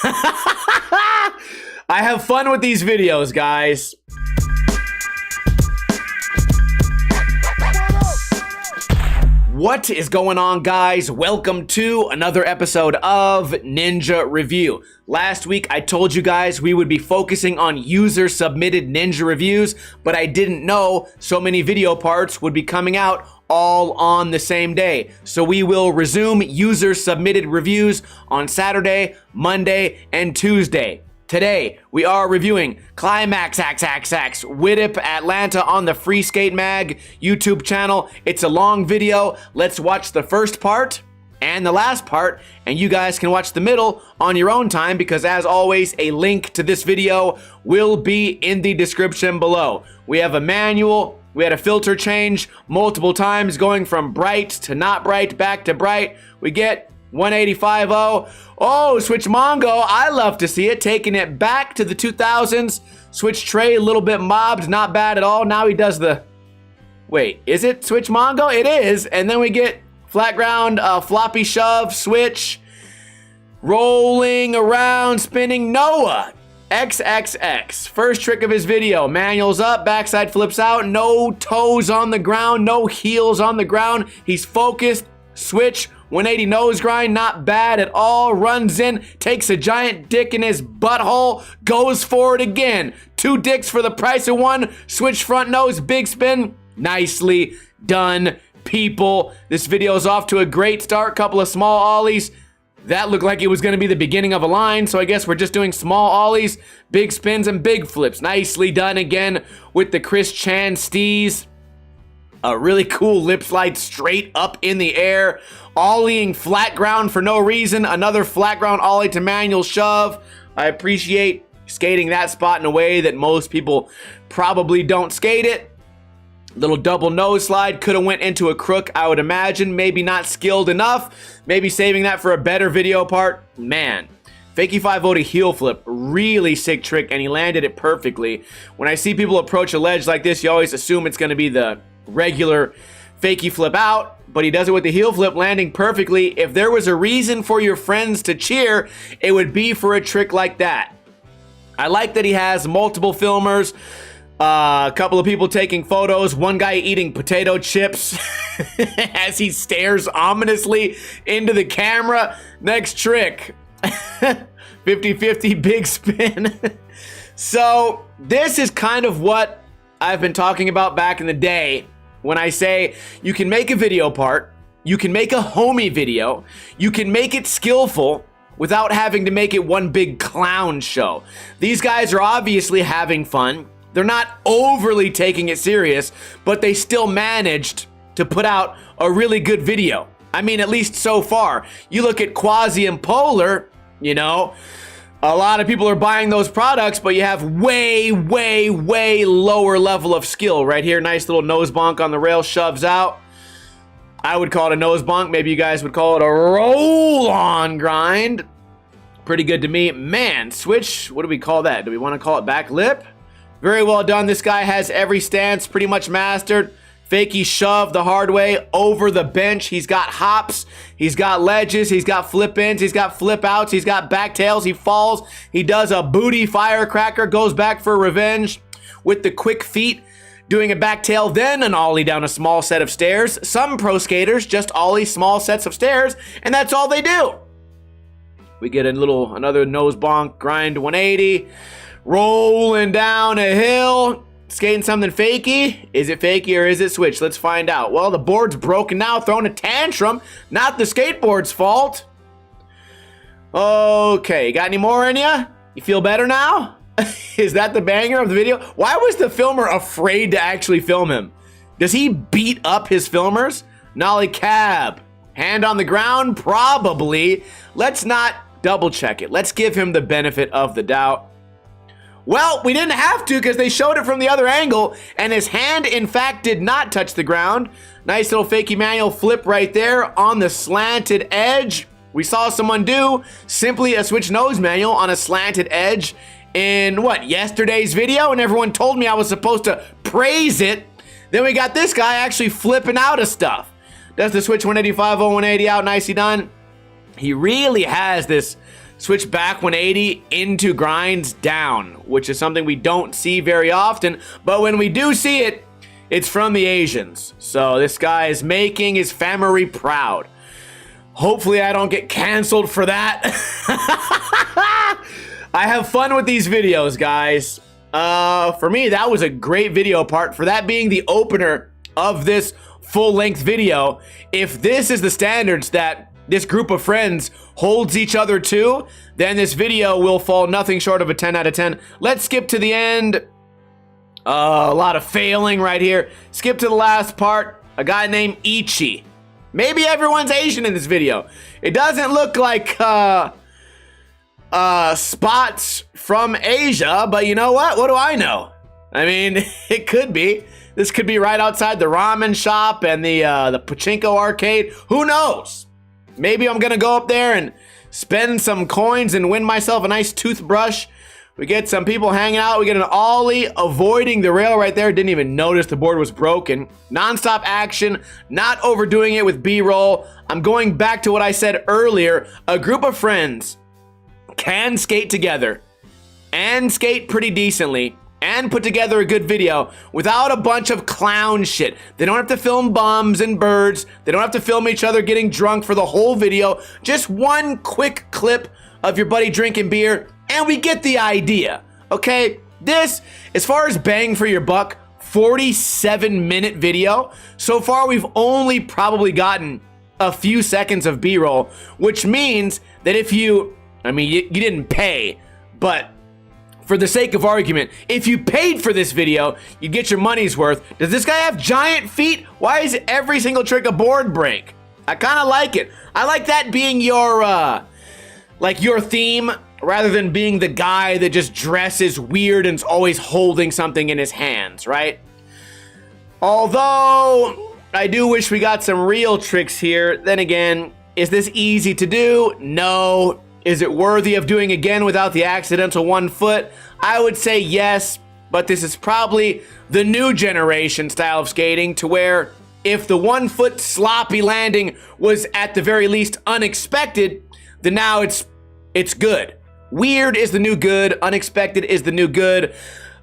I have fun with these videos, guys. What is going on, guys? Welcome to another episode of Ninja Review. Last week, I told you guys we would be focusing on user-submitted Ninja reviews, but I didn't know so many video parts would be coming out all on the same day. So we will resume user-submitted reviews on Saturday, Monday, and Tuesday. Today, we are reviewing ClimaXXX WIDDIP Atlanta on the Free Skate Mag YouTube channel. It's a long video. Let's watch the first part and the last part, and you guys can watch the middle on your own time because, as always, a link to this video will be in the description below. We have a manual. We had a filter change multiple times going from bright to not bright, back to bright. We get 185.0. Oh, Switch Mongo, I love to see it. Taking it back to the 2000s. Switch Trey, a little bit mobbed, not bad at all. Now he does the... Wait, is it Switch Mongo? It is. And then we get flat ground, floppy shove, switch, rolling around, spinning Noah. XXX. First trick of his video. Manuals up, backside flips out, no toes on the ground, no heels on the ground. He's focused. Switch, 180 nose grind, not bad at all. Runs in, takes a giant dick in his butthole, goes for it again. 2 dicks for the price of 1. Switch front nose, big spin. Nicely done, people. This video is off to a great start. Couple of small ollies. That looked like it was going to be the beginning of a line, so I guess we're just doing small ollies, big spins, and big flips. Nicely done again with the Chris Chan steez. A really cool lip slide straight up in the air. Ollieing flat ground for no reason. Another flat ground ollie to manual shove. I appreciate skating that spot in a way that most people probably don't skate it. Little double nose slide. Could have went into a crook, I would imagine. Maybe not skilled enough. Maybe saving that for a better video part. Man. Fakie 5-0 to heel flip. Really sick trick, and he landed it perfectly. When I see people approach a ledge like this, you always assume it's going to be the regular fakie flip out, but he does it with the heel flip, landing perfectly. If there was a reason for your friends to cheer, it would be for a trick like that. I like that he has multiple filmers, a couple of people taking photos, one guy eating potato chips as he stares ominously into the camera. Next trick. 50-50 big spin. So this is kind of what I've been talking about back in the day when I say you can make a video part, you can make a homie video, you can make it skillful without having to make it one big clown show. These guys are obviously having fun. They're not overly taking it serious, but they still managed to put out a really good video. I mean, at least so far. You look at Quasi and Polar, you know, a lot of people are buying those products, but you have way, way, way lower level of skill right here. Nice little nose bonk on the rail, shoves out. I would call it a nose bonk. Maybe you guys would call it a roll-on grind. Pretty good to me. Man, switch, what do we call that? Do we want to call it back lip? Very well done. This guy has every stance pretty much mastered. Fakie shove the hard way over the bench. He's got hops. He's got ledges. He's got flip ins. He's got flip outs. He's got back tails. He falls. He does a booty firecracker. Goes back for revenge with the quick feet. Doing a back tail, then an ollie down a small set of stairs. Some pro skaters just ollie small sets of stairs, and that's all they do. We get another nose bonk, grind 180. Rolling down a hill. Skating something fakey? Is it fakey or is it switch? Let's find out. Well, the board's broken now, throwing a tantrum. Not the skateboard's fault. Okay, got any more in ya? You feel better now? Is that the banger of the video? Why was the filmer afraid to actually film him? Does he beat up his filmers? Nollie cab. Hand on the ground? Probably. Let's not double check it. Let's give him the benefit of the doubt. Well, we didn't have to because they showed it from the other angle, and his hand, in fact, did not touch the ground. Nice little fakie manual flip right there on the slanted edge. We saw someone do simply a switch nose manual on a slanted edge in, what, yesterday's video, and everyone told me I was supposed to praise it. Then we got this guy actually flipping out of stuff. Does the switch 185 180 out, nicely done. He really has this switch back 180 into grinds down, which is something we don't see very often. But when we do see it, it's from the Asians. So this guy is making his family proud. Hopefully I don't get canceled for that. I have fun with these videos, guys. For me, that was a great video part. For that being the opener of this full-length video, if this is the standards that this group of friends holds each other to, then this video will fall nothing short of a 10 out of 10. Let's skip to the end. A lot of failing right here. Skip to the last part. A guy named Ichi. Maybe everyone's Asian in this video. It doesn't look like spots from Asia, but you know what? What do I know? I mean, it could be. This could be right outside the ramen shop and the pachinko arcade. Who knows? Maybe I'm gonna go up there and spend some coins and win myself a nice toothbrush. We get some people hanging out. We get an ollie, avoiding the rail right there. Didn't even notice the board was broken. Non-stop action, not overdoing it with B-roll. I'm going back to what I said earlier. A group of friends can skate together and skate pretty decently and put together a good video without a bunch of clown shit. They don't have to film bums and birds. They don't have to film each other getting drunk for the whole video. Just one quick clip of your buddy drinking beer, and we get the idea, okay? This, as far as bang for your buck, 47-minute video. So far, we've only probably gotten a few seconds of B-roll, which means that if you, I mean, you didn't pay, but for the sake of argument, if you paid for this video, you get your money's worth. Does this guy have giant feet? Why is every single trick a board break? I kind of like it. I like that being your, like your theme, rather than being the guy that just dresses weird and is always holding something in his hands, right? Although, I do wish we got some real tricks here. Then again, is this easy to do? No. Is it worthy of doing again without the accidental 1 foot? I would say yes, but this is probably the new generation style of skating, to where if the 1 foot sloppy landing was at the very least unexpected, then now it's good. Weird is the new good. Unexpected is the new good.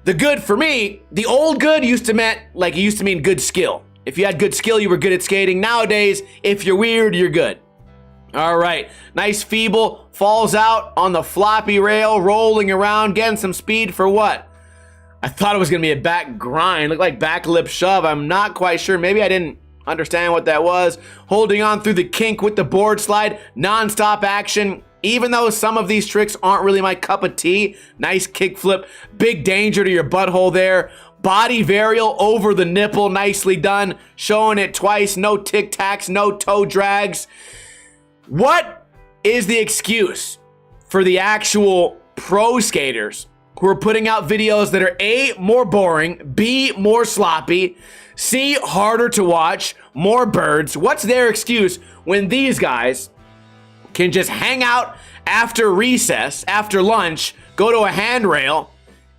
The good for me, the old good used to mean good skill. If you had good skill, you were good at skating. Nowadays, if you're weird, you're good. All right, nice feeble, falls out on the floppy rail, rolling around, getting some speed for what? I thought it was gonna be a back grind, looked like back lip shove. I'm not quite sure, maybe I didn't understand what that was. Holding on through the kink with the board slide, non-stop action. Even though some of these tricks aren't really my cup of tea, nice kick flip, big danger to your butthole there. Body varial over the nipple, nicely done. Showing it twice, no tic-tacs, no toe drags. What is the excuse for the actual pro skaters who are putting out videos that are A, more boring, B, more sloppy, C, harder to watch, more birds? What's their excuse when these guys can just hang out after recess, after lunch, go to a handrail,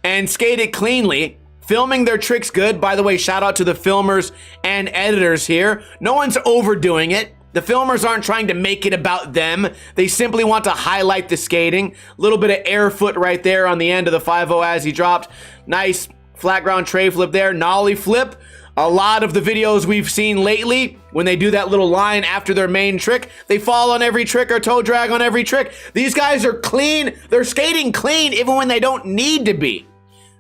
and skate it cleanly, filming their tricks good? By the way, shout out to the filmers and editors here. No one's overdoing it. The filmers aren't trying to make it about them. They simply want to highlight the skating. A little bit of air foot right there on the end of the 5-0 as he dropped. Nice flat ground tray flip there, nollie flip. A lot of the videos we've seen lately, when they do that little line after their main trick, they fall on every trick or toe drag on every trick. These guys are clean. They're skating clean even when they don't need to be.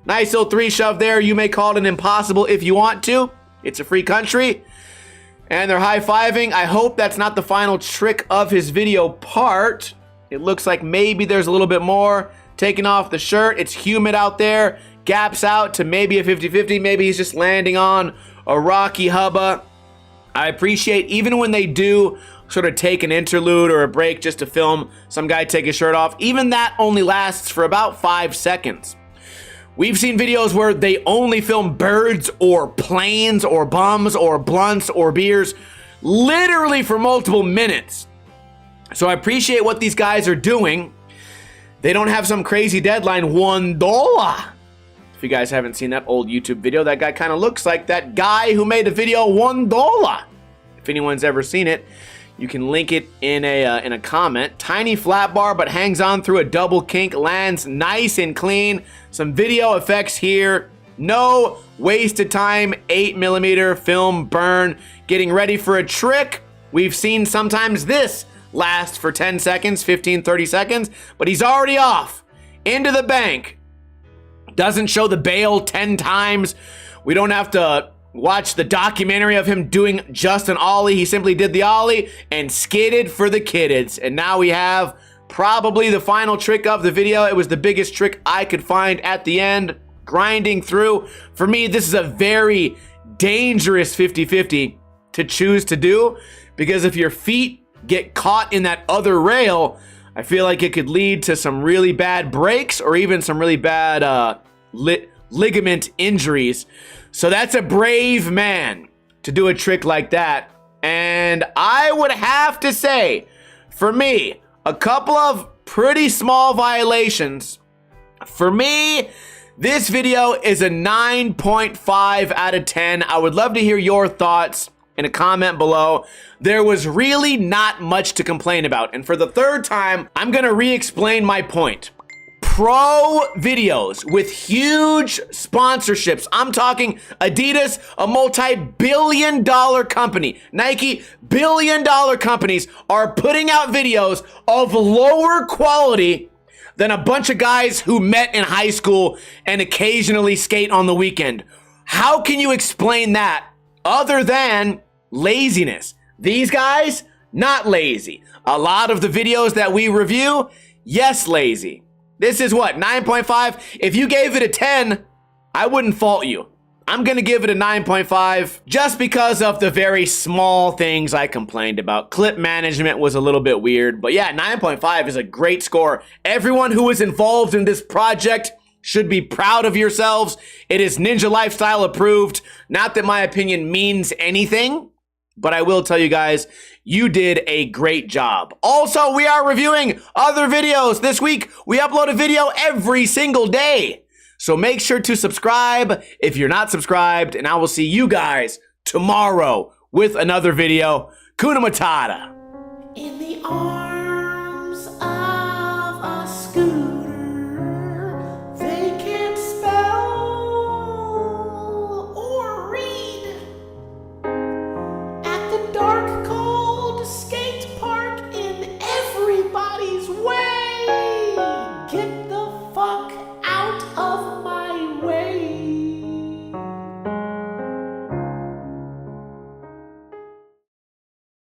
Nice little 3 shove there. You may call it an impossible if you want to. It's a free country. And they're high-fiving. I hope that's not the final trick of his video part. It looks like maybe there's a little bit more. Taking off the shirt. It's humid out there. Gaps out to maybe a 50-50. Maybe he's just landing on a rocky hubba. I appreciate even when they do sort of take an interlude or a break just to film some guy take his shirt off. Even that only lasts for about 5 seconds. We've seen videos where they only film birds or planes or bums or blunts or beers literally for multiple minutes. So I appreciate what these guys are doing. They don't have some crazy deadline, $1. If you guys haven't seen that old YouTube video, that guy kind of looks like that guy who made a video, $1. If anyone's ever seen it, You can link it in a comment. Tiny flat bar, but hangs on through a double kink, lands nice and clean. Some video effects here. No wasted time, 8mm film burn. Getting ready for a trick. We've seen sometimes this last for 10 seconds, 15, 30 seconds, but he's already off. Into the bank. Doesn't show the bail 10 times. We don't have to watch the documentary of him doing just an ollie. He simply did the ollie and skidded for the kiddies. And now we have probably the final trick of the video. It was the biggest trick I could find at the end. Grinding through. For me, this is a very dangerous 50-50 to choose to do, because if your feet get caught in that other rail, I feel like it could lead to some really bad breaks or even some really bad ligament injuries. So that's a brave man to do a trick like that. And I would have to say, for me, a couple of pretty small violations. For me, this video is a 9.5 out of 10. I would love to hear your thoughts in a comment below. There was really not much to complain about. And for the third time, I'm gonna re-explain my point. Pro videos with huge sponsorships. I'm talking Adidas, a multi-billion-dollar company. Nike, billion-dollar companies are putting out videos of lower quality than a bunch of guys who met in high school and occasionally skate on the weekend. How can you explain that other than laziness? These guys, not lazy. A lot of the videos that we review, yes, lazy. This is what, 9.5? If you gave it a 10, I wouldn't fault you. I'm gonna give it a 9.5 just because of the very small things I complained about. Clip management was a little bit weird, but yeah, 9.5 is a great score. Everyone who was involved in this project should be proud of yourselves. It is Ninja Lifestyle approved. Not that my opinion means anything, but I will tell you guys, you did a great job. Also, we are reviewing other videos. This week, we upload a video every single day. So make sure to subscribe if you're not subscribed, and I will see you guys tomorrow with another video. Kuna Matata. In the arms